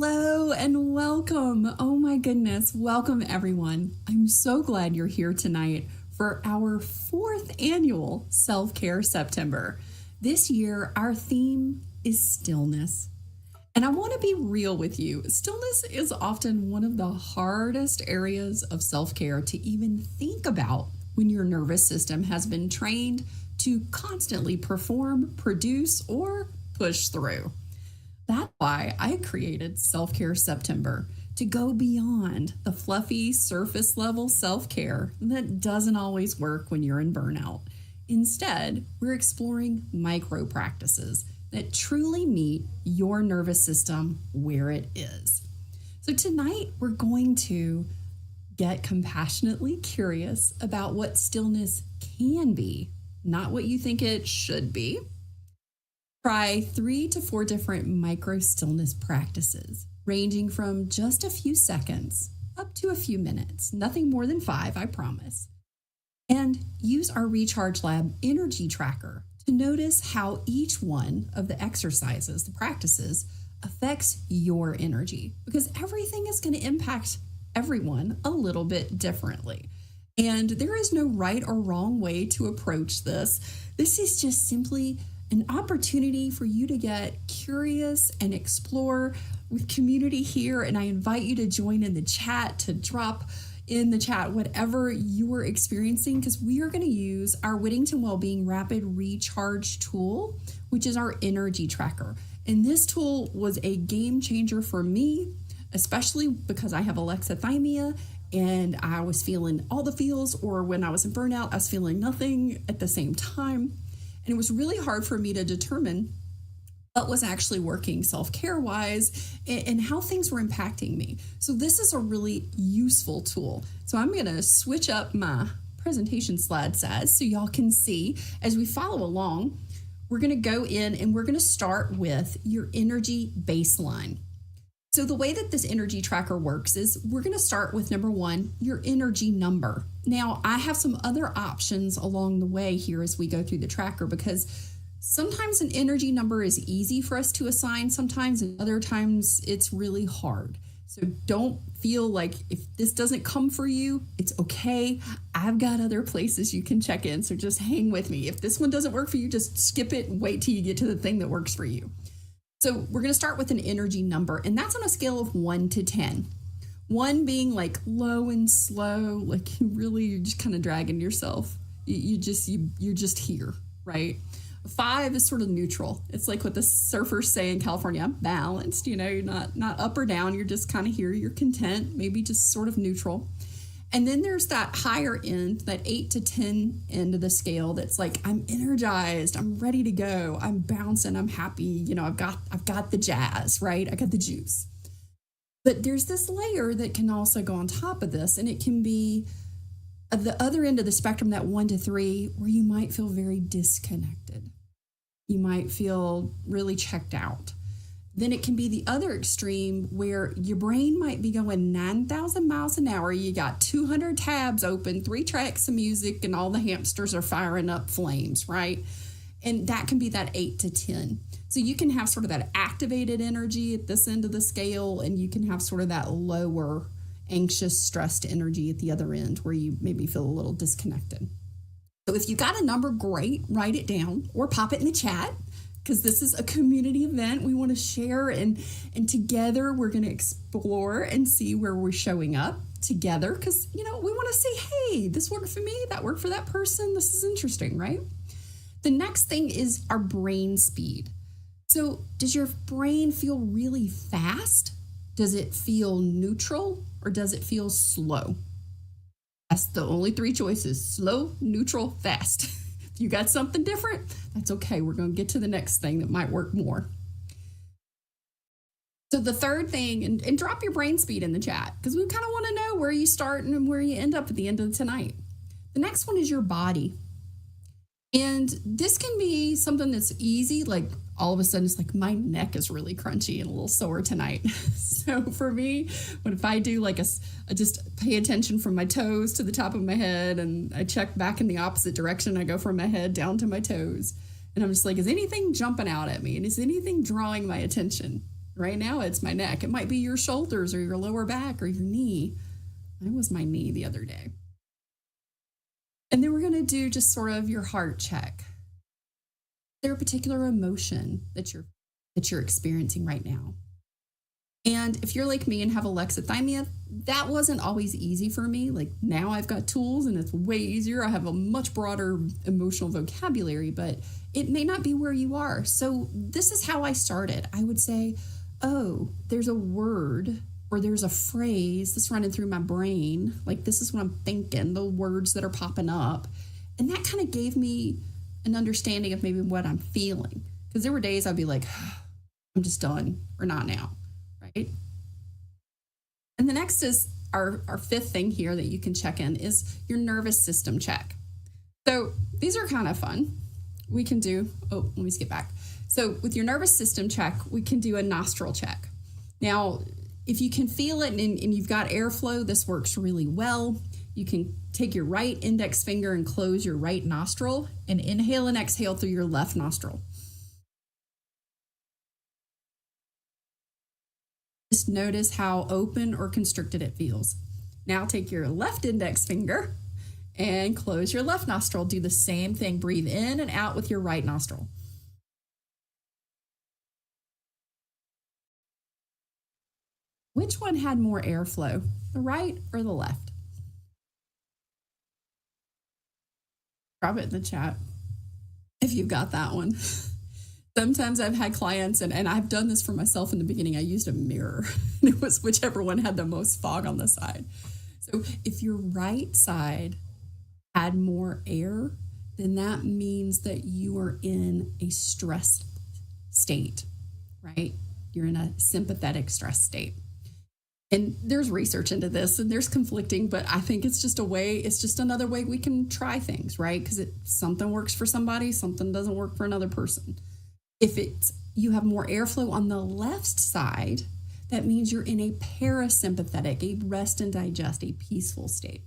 Hello and welcome. Oh my goodness. Welcome everyone. I'm so glad you're here tonight for our fourth annual Self-Care September. This year, our theme is stillness. And I want to be real with you. Stillness is often one of the hardest areas of self-care to even think about when your nervous system has been trained to constantly perform, produce, or push through. That's why I created Self-Care September, to go beyond the fluffy surface level self-care that doesn't always work when you're in burnout. Instead, we're exploring micro practices that truly meet your nervous system where it is. So tonight, we're going to get compassionately curious about what stillness can be, not what you think it should be. Try 3 to 4 different micro stillness practices, ranging from just a few seconds up to a few minutes, nothing more than 5, I promise. And use our Recharge Lab energy tracker to notice how each one of the exercises, the practices, affects your energy, because everything is going to impact everyone a little bit differently. And there is no right or wrong way to approach this. This is just simply an opportunity for you to get curious and explore with community here. And I invite you to join in the chat, to drop in the chat whatever you're experiencing, because we are going to use our Whittington Wellbeing Rapid Recharge tool, which is our energy tracker. And this tool was a game changer for me, especially because I have alexithymia and I was feeling all the feels, or when I was in burnout, I was feeling nothing at the same time. And it was really hard for me to determine what was actually working self-care wise and how things were impacting me. So this is a really useful tool. So I'm going to switch up my presentation slide size so y'all can see as we follow along. We're going to go in and we're going to start with your energy baseline. So the way that this energy tracker works is we're going to start with number 1, your energy number. Now, I have some other options along the way here as we go through the tracker, because sometimes an energy number is easy for us to assign sometimes, and other times it's really hard. So don't feel like if this doesn't come for you, it's okay. I've got other places you can check in, so just hang with me. If this one doesn't work for you, just skip it and wait till you get to the thing that works for you. So we're going to start with an energy number, and that's on a scale of 1 to 10. 1 being like low and slow, like you're just kind of dragging yourself. You're just here, right? 5 is sort of neutral. It's like what the surfers say in California, I'm balanced, you're not up or down. You're just kind of here. You're content, maybe just sort of neutral. And then there's that higher end, that 8 to 10 end of the scale that's like, I'm energized, I'm ready to go, I'm bouncing, I'm happy, I've got the jazz, right? I got the juice. But there's this layer that can also go on top of this, and it can be at the other end of the spectrum, that 1 to 3, where you might feel very disconnected. You might feel really checked out. Then it can be the other extreme where your brain might be going 9,000 miles an hour. You got 200 tabs open, 3 tracks of music, and all the hamsters are firing up flames, right? And that can be that 8 to 10. So you can have sort of that activated energy at this end of the scale, and you can have sort of that lower, anxious, stressed energy at the other end where you maybe feel a little disconnected. So if you got a number, great, write it down or pop it in the chat, because this is a community event. We want to share, and together we're going to explore and see where we're showing up together, because, we want to say, hey, this worked for me, that worked for that person. This is interesting, right? The next thing is our brain speed. So does your brain feel really fast? Does it feel neutral, or does it feel slow? That's the only 3 choices: slow, neutral, fast. You got something different? That's okay. We're going to get to the next thing that might work more. So the third thing, and drop your brain speed in the chat, because we kind of want to know where you start and where you end up at the end of tonight. The next one is your body. And this can be something that's easy, like all of a sudden it's like my neck is really crunchy and a little sore tonight. So for me, if I do like I just pay attention from my toes to the top of my head, and I check back in the opposite direction. I go from my head down to my toes, and I'm just like, is anything jumping out at me? And is anything drawing my attention? Right now, it's my neck. It might be your shoulders or your lower back or your knee. Mine was my knee the other day. And then we're going to do just sort of your heart check. Is there a particular emotion that you're experiencing right now? And if you're like me and have alexithymia, that wasn't always easy for me. Like now I've got tools and it's way easier. I have a much broader emotional vocabulary, but it may not be where you are. So this is how I started. I would say, oh, there's a word or there's a phrase that's running through my brain. Like this is what I'm thinking, the words that are popping up. And that kind of gave me an understanding of maybe what I'm feeling. Because there were days I'd be like, I'm just done or not now. Right? And the next is our fifth thing here that you can check in is your nervous system check. So these are kind of fun. We can do, let me skip back. So with your nervous system check, we can do a nostril check. Now, if you can feel it and you've got airflow, this works really well. You can take your right index finger and close your right nostril and inhale and exhale through your left nostril. Just notice how open or constricted it feels. Now take your left index finger and close your left nostril. Do the same thing. Breathe in and out with your right nostril. Which one had more airflow, the right or the left? Drop it in the chat if you've got that one. Sometimes I've had clients, and I've done this for myself in the beginning, I used a mirror. And it was whichever one had the most fog on the side. So if your right side had more air, then that means that you are in a stressed state, right? You're in a sympathetic stress state. And there's research into this and there's conflicting, but I think it's just another way we can try things, right? Because something works for somebody, something doesn't work for another person. If you have more airflow on the left side, that means you're in a parasympathetic, a rest and digest, a peaceful state.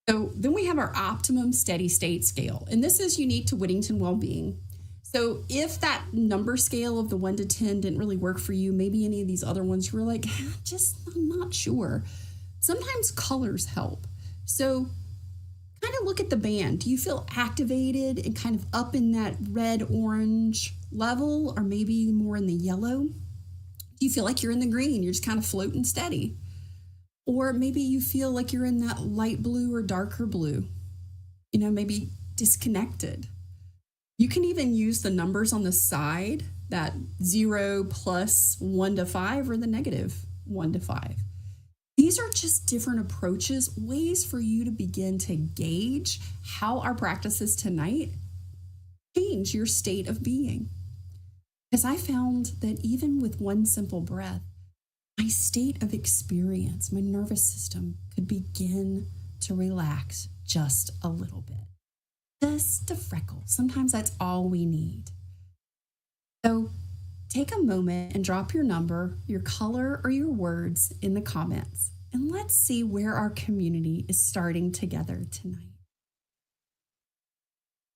So then we have our optimum steady state scale, and this is unique to Whittington Wellbeing. So if that number scale of the 1 to 10 didn't really work for you, maybe any of these other ones you were like, I'm not sure. Sometimes colors help. So kind of look at the band. Do you feel activated and kind of up in that red-orange level, or maybe more in the yellow? Do you feel like you're in the green? You're just kind of floating steady. Or maybe you feel like you're in that light blue or darker blue, maybe disconnected. You can even use the numbers on the side, that 0 plus 1 to 5 or the negative 1 to 5. These are just different approaches, ways for you to begin to gauge how our practices tonight change your state of being. Because I found that even with one simple breath, my state of experience, my nervous system could begin to relax just a little bit. Just a freckle. Sometimes that's all we need. So take a moment and drop your number, your color, or your words in the comments. And let's see where our community is starting together tonight.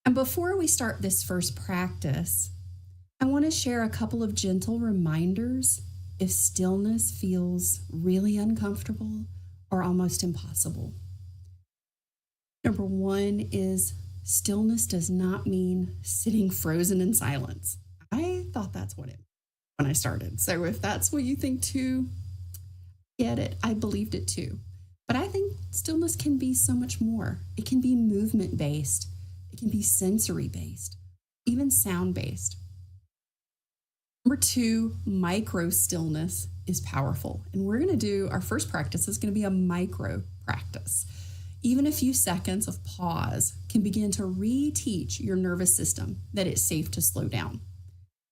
And before we start this first practice, I want to share a couple of gentle reminders if stillness feels really uncomfortable or almost impossible. Number one is stillness does not mean sitting frozen in silence. I thought that's what it meant when I started. So if that's what you think too, get it. I believed it too. But I think stillness can be so much more. It can be movement-based. It can be sensory-based, even sound-based. Number two, micro stillness is powerful. And we're going to do, our first practice is going to be a micro practice. Even a few seconds of pause can begin to reteach your nervous system that it's safe to slow down.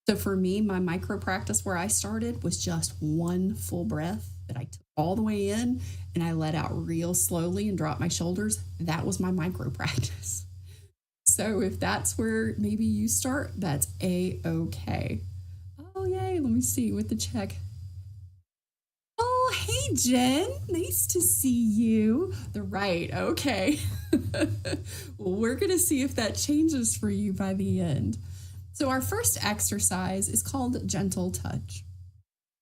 So for me, my micro practice where I started was just one full breath that I took all the way in and I let out real slowly and dropped my shoulders. That was my micro practice. So if that's where maybe you start, that's A-okay. Oh, yay. Let me see with the check. Oh, hey, Jen. Nice to see you. The right. Okay. Well, we're going to see if that changes for you by the end. So, our first exercise is called gentle touch.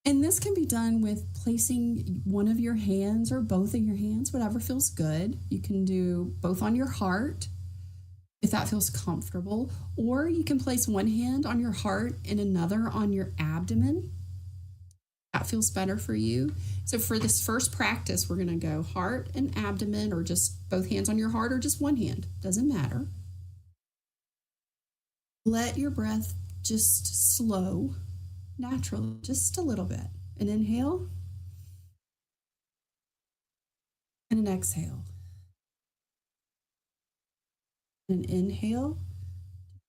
And this can be done with placing one of your hands or both of your hands, whatever feels good. You can do both on your heart if that feels comfortable, or you can place one hand on your heart and another on your abdomen. That feels better for you. So, for this first practice, we're going to go heart and abdomen, or just both hands on your heart, or just one hand. Doesn't matter. Let your breath just slow naturally, just a little bit. An inhale and an exhale. An inhale,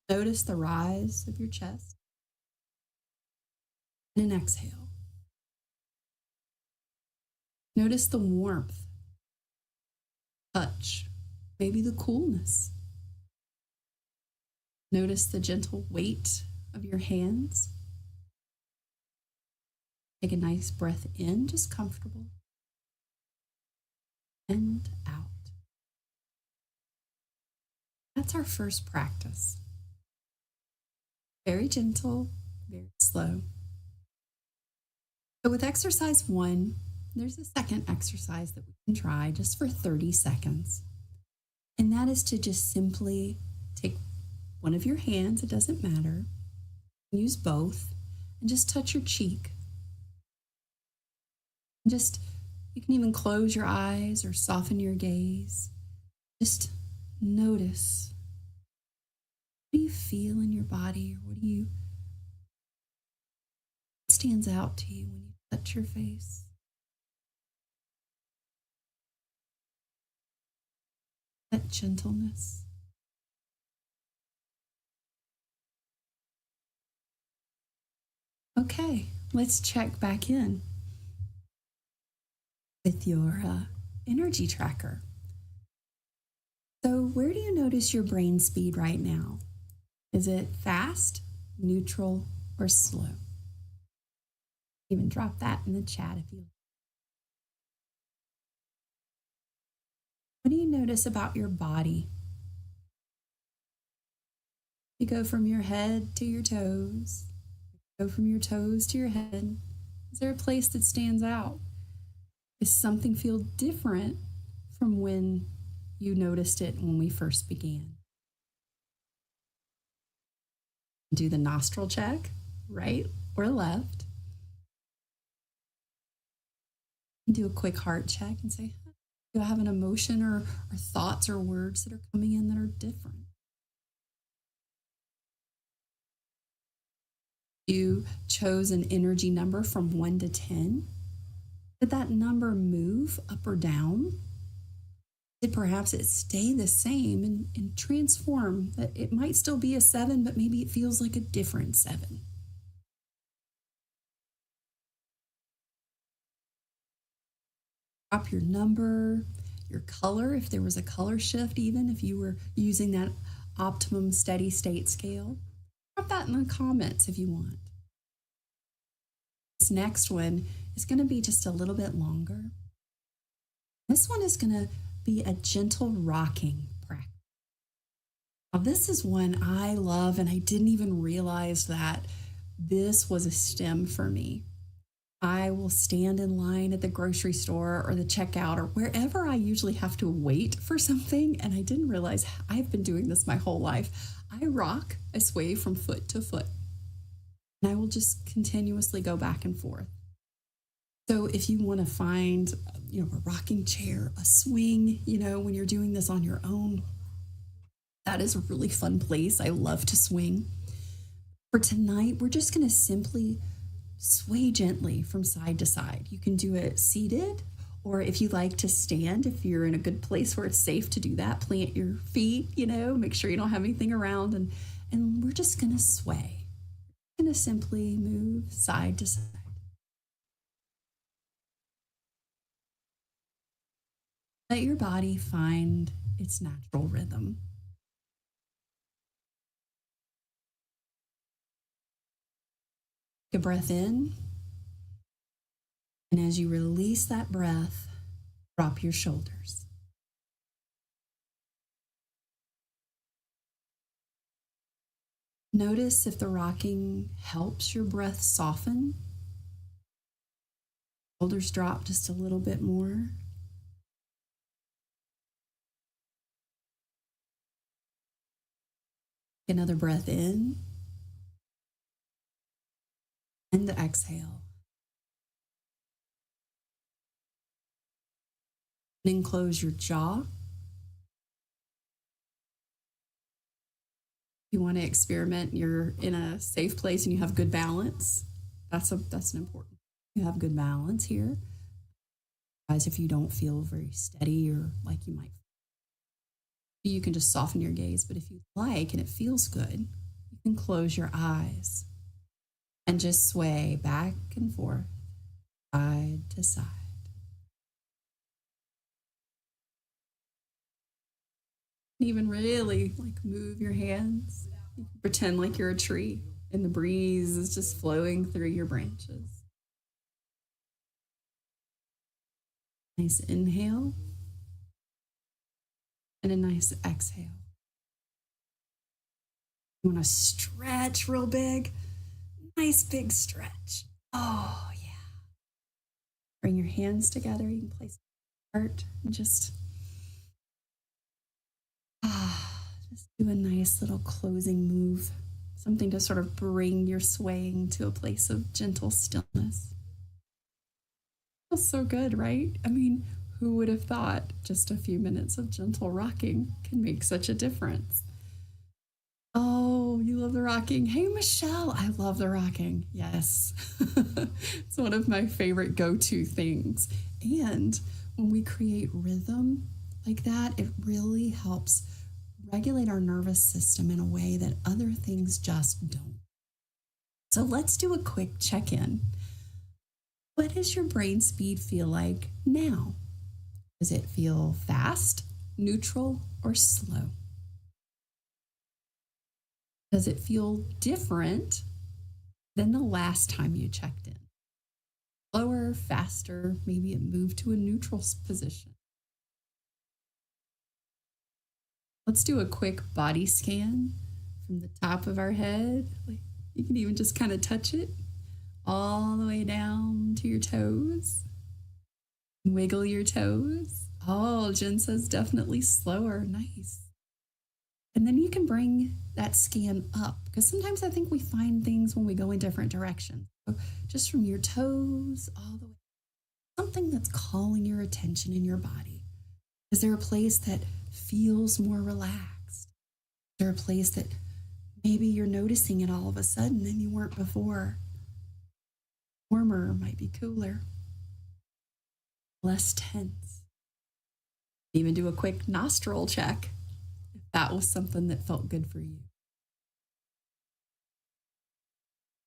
notice the rise of your chest. And an exhale. Notice the warmth, touch, maybe the coolness. Notice the gentle weight of your hands. Take a nice breath in, just comfortable, and out. That's our first practice. Very gentle, very slow. So with exercise 1, there's a second exercise that we can try just for 30 seconds. And that is to just simply take one of your hands, it doesn't matter, use both, and just touch your cheek. And just, you can even close your eyes or soften your gaze. Just notice, what do you feel in your body, or what stands out to you when you touch your face? That gentleness. Okay, let's check back in with your energy tracker. So, where do you notice your brain speed right now? Is it fast, neutral, or slow? Even drop that in the chat if you like. What do you notice about your body? You go from your head to your toes, go from your toes to your head. Is there a place that stands out? Does something feel different from when you noticed it when we first began? Do the nostril check, right or left. Do a quick heart check and say, do I have an emotion or thoughts or words that are coming in that are different? You chose an energy number from 1 to 10. Did that number move up or down? Did perhaps it stay the same and transform? That it might still be a 7, but maybe it feels like a different 7. Drop your number, your color, if there was a color shift, even if you were using that optimum steady state scale. Drop that in the comments if you want. This next one is going to be just a little bit longer. This one is going to be a gentle rocking practice. Now, this is one I love, and I didn't even realize that this was a stem for me. I will stand in line at the grocery store or the checkout or wherever I usually have to wait for something, and I didn't realize I've been doing this my whole life. I rock, I sway from foot to foot, and I will just continuously go back and forth. So if you want to find, a rocking chair, a swing, when you're doing this on your own, that is a really fun place. I love to swing. For tonight, we're just going to simply sway gently from side to side. You can do it seated, or if you like to stand, if you're in a good place where it's safe to do that, plant your feet, make sure you don't have anything around, and we're just going to sway. We're going to simply move side to side. Let your body find its natural rhythm. Take a breath in, and as you release that breath, drop your shoulders. Notice if the rocking helps your breath soften. Shoulders drop just a little bit more. Another breath in and exhale. Then close your jaw. You want to experiment, you're in a safe place and you have good balance. That's an important. You have good balance here. As if you don't feel very steady or like you might, you can just soften your gaze. But if you like and it feels good, you can close your eyes and just sway back and forth, side to side. Even really like move your hands. You can pretend like you're a tree and the breeze is just flowing through your branches. Nice inhale and a nice exhale. You want to stretch real big. Nice big stretch. Oh, yeah. Bring your hands together. You can place your heart and just do a nice little closing move. Something to sort of bring your swaying to a place of gentle stillness. Feels so good, right? I mean, who would have thought just a few minutes of gentle rocking can make such a difference? Oh, you love the rocking. Hey, Michelle, I love the rocking. Yes. It's one of my favorite go-to things. And when we create rhythm like that, it really helps regulate our nervous system in a way that other things just don't. So let's do a quick check-in. What does your brain speed feel like now? Does it feel fast, neutral, or slow? Does it feel different than the last time you checked in? Slower, faster, maybe it moved to a neutral position. Let's do a quick body scan from the top of our head. You can even just kind of touch it all the way down to your toes. Wiggle your toes. Oh, Jen says definitely slower. Nice. And then you can bring that scan up because sometimes I think we find things when we go in different directions. So just from your toes all the way, something that's calling your attention in your body. Is there a place that feels more relaxed? Is there a place that maybe you're noticing it all of a sudden and you weren't before? Warmer, might be cooler, less tense. Even do a quick nostril check if that was something that felt good for you.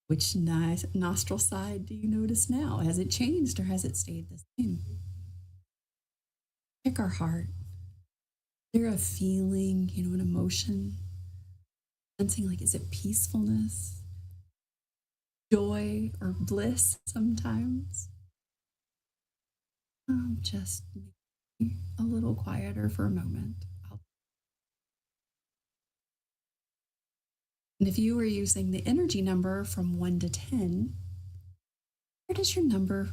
Which nostril side do you notice now? Has it changed or has it stayed the same? Check our heart. Is there a feeling, an emotion? Sensing like, is it peacefulness, joy, or bliss sometimes? Just make a little quieter for a moment. And if you were using the energy number from 1 to 10, where does your number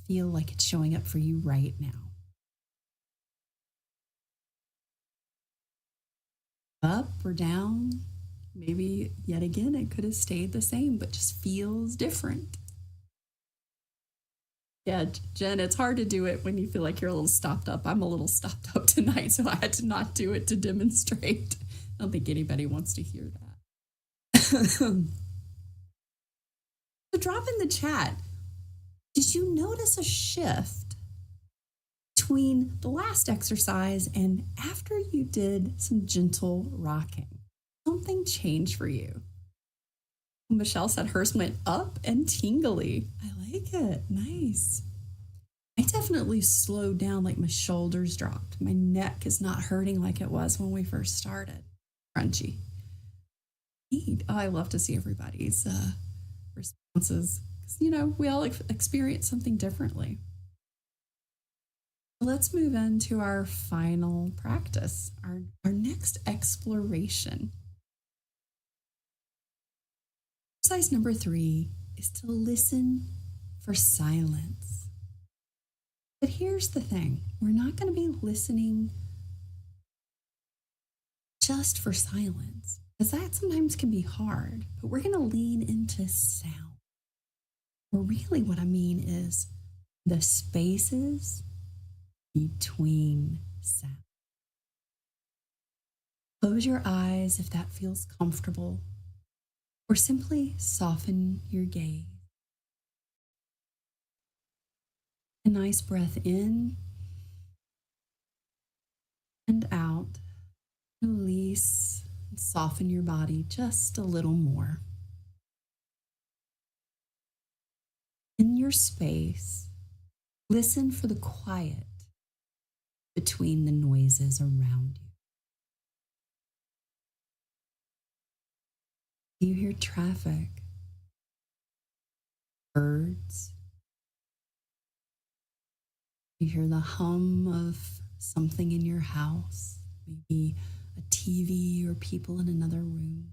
feel like it's showing up for you right now? Up or down? Maybe yet again, it could have stayed the same, but just feels different. Yeah, Jen, it's hard to do it when you feel like you're a little stopped up. I'm a little stopped up tonight, so I had to not do it to demonstrate. I don't think anybody wants to hear that. So drop in the chat. Did you notice a shift between the last exercise and after you did some gentle rocking? Something changed for you. Michelle said hers went up and tingly. I like it. Nice. I definitely slowed down, like my shoulders dropped. My neck is not hurting like it was when we first started. Crunchy. Neat. Oh, I love to see everybody's responses. We all experience something differently. Let's move into our final practice, our next exploration. Exercise number 3 is to listen for silence. But here's the thing, we're not going to be listening just for silence, because that sometimes can be hard, but we're going to lean into sound. Or really, what I mean is the spaces between sound. Close your eyes if that feels comfortable, or simply soften your gaze. A nice breath in and out. Release and soften your body just a little more. In your space, listen for the quiet between the noises around you. Do you hear traffic, birds? You hear the hum of something in your house, maybe a TV or people in another room.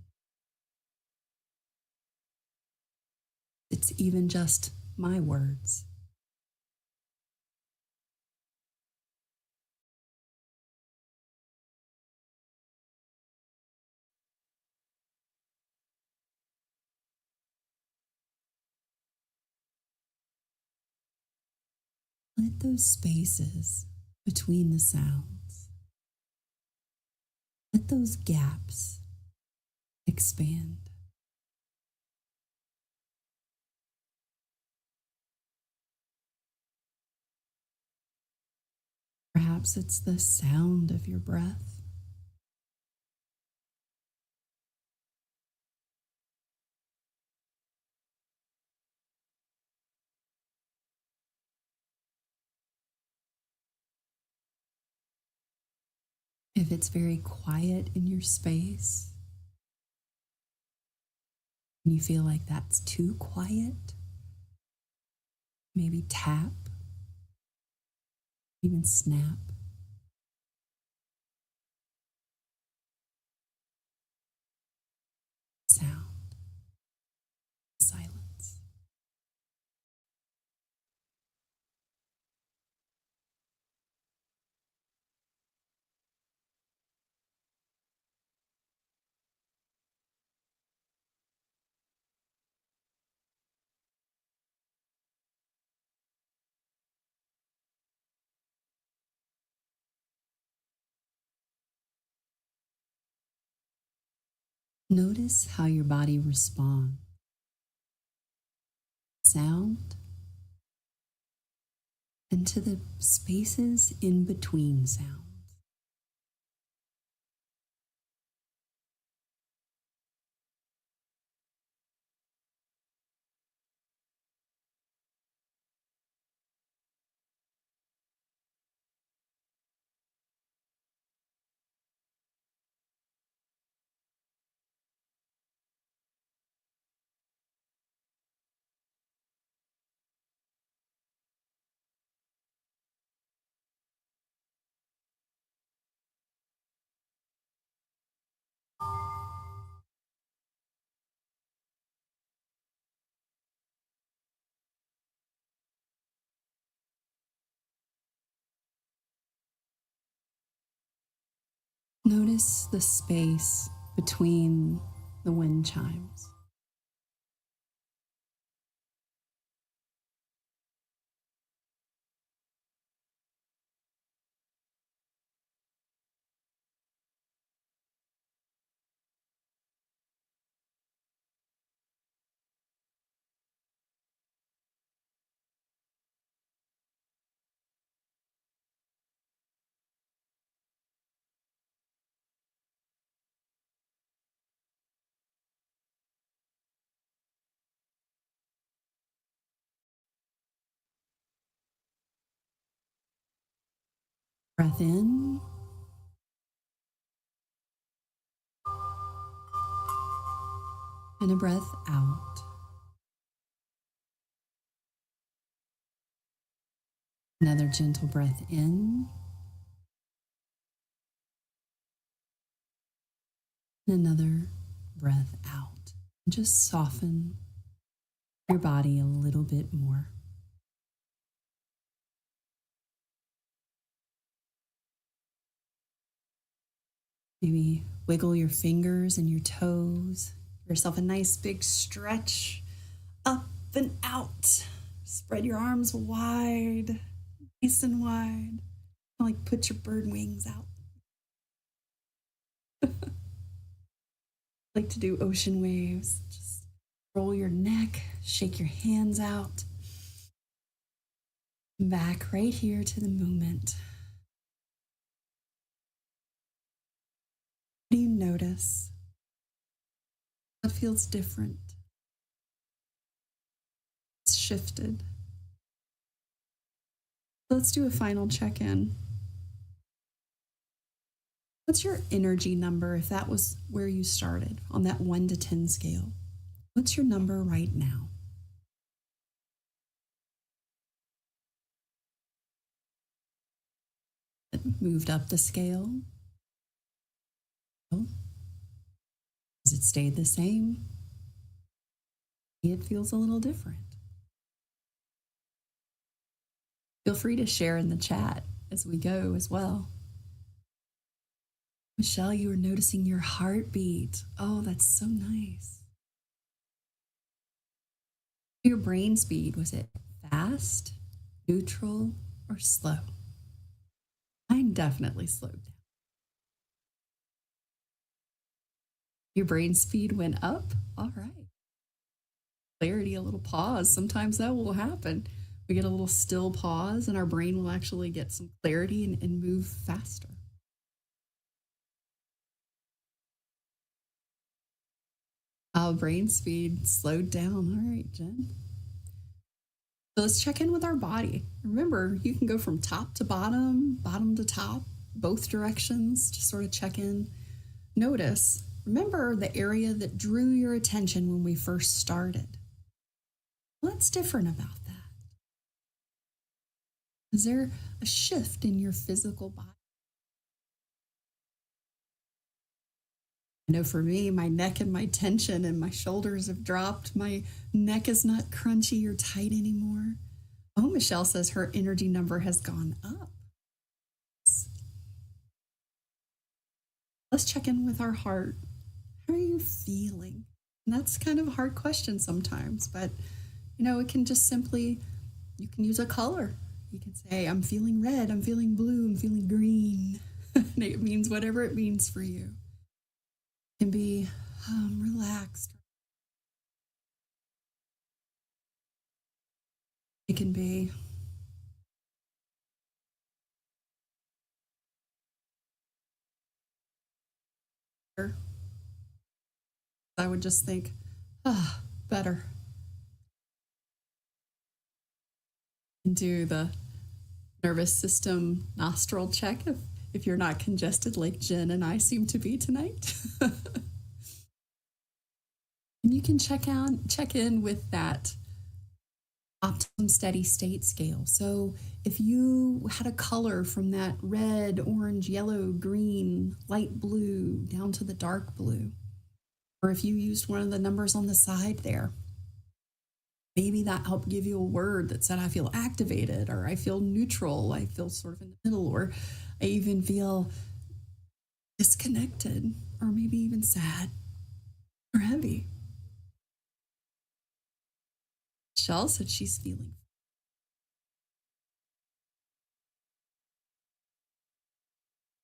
It's even just my words. Let those spaces between the sounds, let those gaps expand. Perhaps it's the sound of your breath. If it's very quiet in your space, and you feel like that's too quiet, maybe tap, even snap. Sound, silence. Notice how your body responds. Sound and to the spaces in between sounds. Notice the space between the wind chimes. Breath in and a breath out. Another gentle breath in and another breath out. Just soften your body a little bit more. Maybe wiggle your fingers and your toes. Give yourself a nice big stretch up and out. Spread your arms wide, nice and wide. Like put your bird wings out. Like to do ocean waves. Just roll your neck, shake your hands out. Back right here to the moment. What do you notice? What feels different? It's shifted. Let's do a final check-in. What's your energy number if that was where you started on that 1 to 10 scale? What's your number right now? It moved up the scale? Has it stayed the same? It feels a little different. Feel free to share in the chat as we go as well. Michelle, you were noticing your heartbeat. Oh, that's so nice. Your brain speed, was it fast, neutral, or slow? Mine definitely slowed down. Your brain speed went up? All right. Clarity, a little pause. Sometimes that will happen. We get a little still pause and our brain will actually get some clarity and move faster. Brain speed slowed down. All right, Jen. So let's check in with our body. Remember, you can go from top to bottom, bottom to top, both directions. Just sort of check in. Notice, remember the area that drew your attention when we first started. What's different about that? Is there a shift in your physical body? I know for me, my neck and my tension and my shoulders have dropped. My neck is not crunchy or tight anymore. Oh, Michelle says her energy number has gone up. Let's check in with our heart. How are you feeling? And that's kind of a hard question sometimes, but it can just simply, you can use a color. You can say, I'm feeling red, I'm feeling blue, I'm feeling green. And it means whatever it means for you. It can be relaxed. It can be I would just think, better. And do the nervous system nostril check if you're not congested like Jen and I seem to be tonight. And you can check in with that optimum steady state scale. So if you had a color from that red, orange, yellow, green, light blue down to the dark blue, or if you used one of the numbers on the side there, maybe that helped give you a word that said, I feel activated, or I feel neutral, I feel sort of in the middle, or I even feel disconnected, or maybe even sad or heavy. Michelle said she's feeling.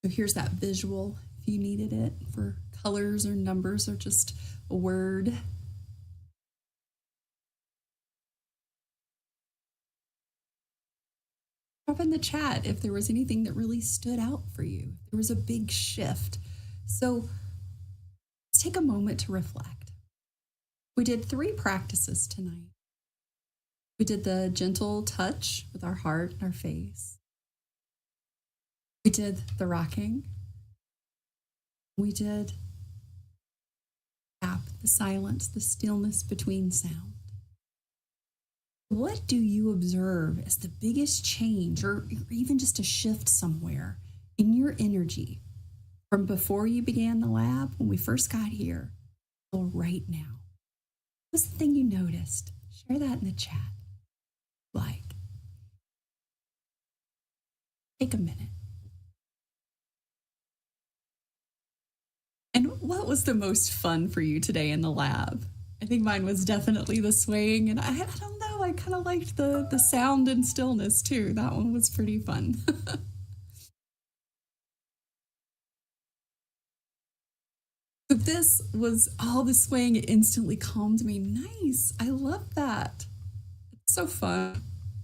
So here's that visual if you needed it for colors or numbers or just a word. Drop in the chat if there was anything that really stood out for you. There was a big shift. So let's take a moment to reflect. We did 3 practices tonight. We did the gentle touch with our heart and our face. We did the rocking. We did the silence, the stillness between sound. What do you observe as the biggest change or even just a shift somewhere in your energy from before you began the lab, when we first got here, till right now? What's the thing you noticed? Share that in the chat. Like, take a minute. And what was the most fun for you today in the lab? I think mine was definitely the swaying, and I don't know, I kind of liked the sound and stillness too. That one was pretty fun. But this was all the swaying, it instantly calmed me. Nice. I love that. It's so fun.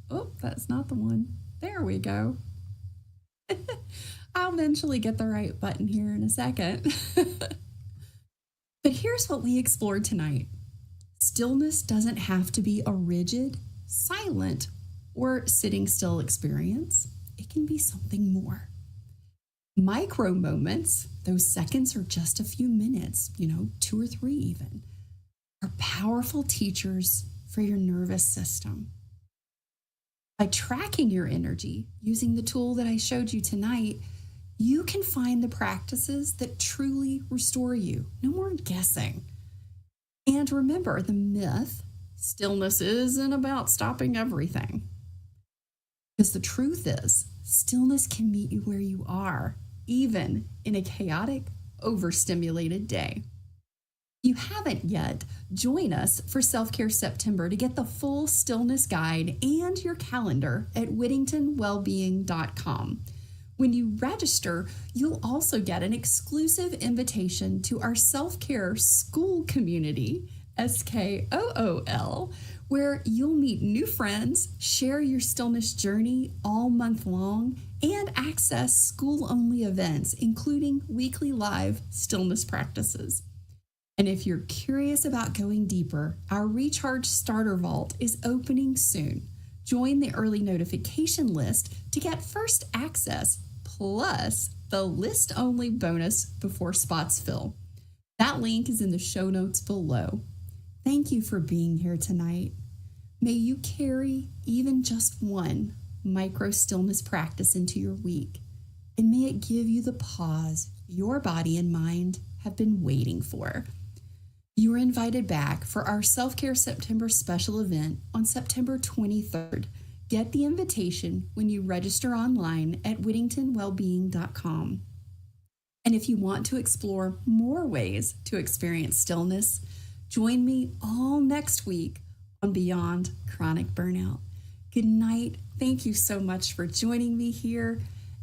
Oh, that's not the one. There we go. I'll eventually get the right button here in a second. But here's what we explored tonight. Stillness doesn't have to be a rigid, silent, or sitting still experience. It can be something more. Micro moments, those seconds or just a few minutes, 2 or 3 even, are powerful teachers for your nervous system. By tracking your energy using the tool that I showed you tonight, you can find the practices that truly restore you. No more guessing. And remember the myth, stillness isn't about stopping everything. Because the truth is, stillness can meet you where you are, even in a chaotic, overstimulated day. If you haven't yet, join us for Self-Care September to get the full stillness guide and your calendar at whittingtonwellbeing.com. When you register, you'll also get an exclusive invitation to our self-care school community, SKOOL, where you'll meet new friends, share your stillness journey all month long, and access school-only events, including weekly live stillness practices. And if you're curious about going deeper, our Recharge Starter Vault is opening soon. Join the early notification list to get first access, plus the list-only bonus before spots fill. That link is in the show notes below. Thank you for being here tonight. May you carry even just one micro stillness practice into your week, and may it give you the pause your body and mind have been waiting for. You are invited back for our Self-Care September special event on September 23rd. Get the invitation when you register online at whittingtonwellbeing.com. And if you want to explore more ways to experience stillness, join me all next week on Beyond Chronic Burnout. Good night. Thank you so much for joining me here,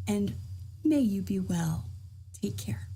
and may you be well. Take care.